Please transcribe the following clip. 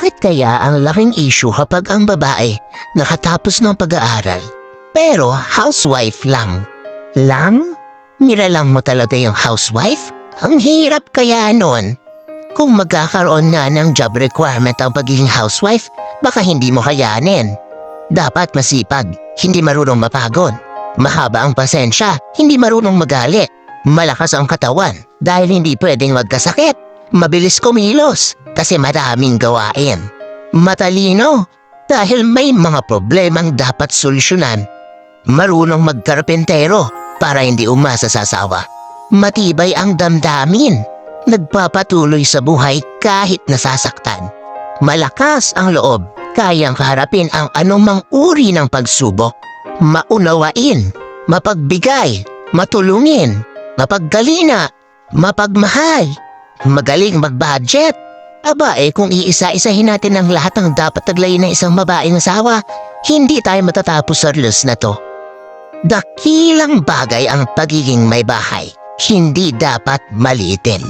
Bakit kaya ang laking issue kapag ang babae nakatapos ng pag-aaral pero housewife lang? Lang? Nilalang mo talaga yung housewife? Ang hirap kaya nun. Kung magkakaroon na ng job requirement ang pagiging housewife, baka hindi mo kayanin. Dapat masipag, hindi marunong mapagod. Mahaba ang pasensya, hindi marunong magalit. Malakas ang katawan dahil hindi pwedeng magkasakit. Mabilis kumilos kasi maraming gawain. Matalino dahil may mga problemang dapat solusyonan. Marunong magkarpentero para hindi umasa sa asawa. Matibay ang damdamin. Nagpapatuloy sa buhay kahit nasasaktan. Malakas ang loob, kayang kaharapin ang anumang uri ng pagsubok. Maunawain, mapagbigay, matulungin, mapaggalina, mapagmahal, magaling mag-budget. Aba kung iisa-isahin natin ang lahat ng dapat taglayin ng isang babaeng asawa, hindi tayo matatapos sa reels na to. Dakilang bagay ang pagiging may bahay, hindi dapat maliitin.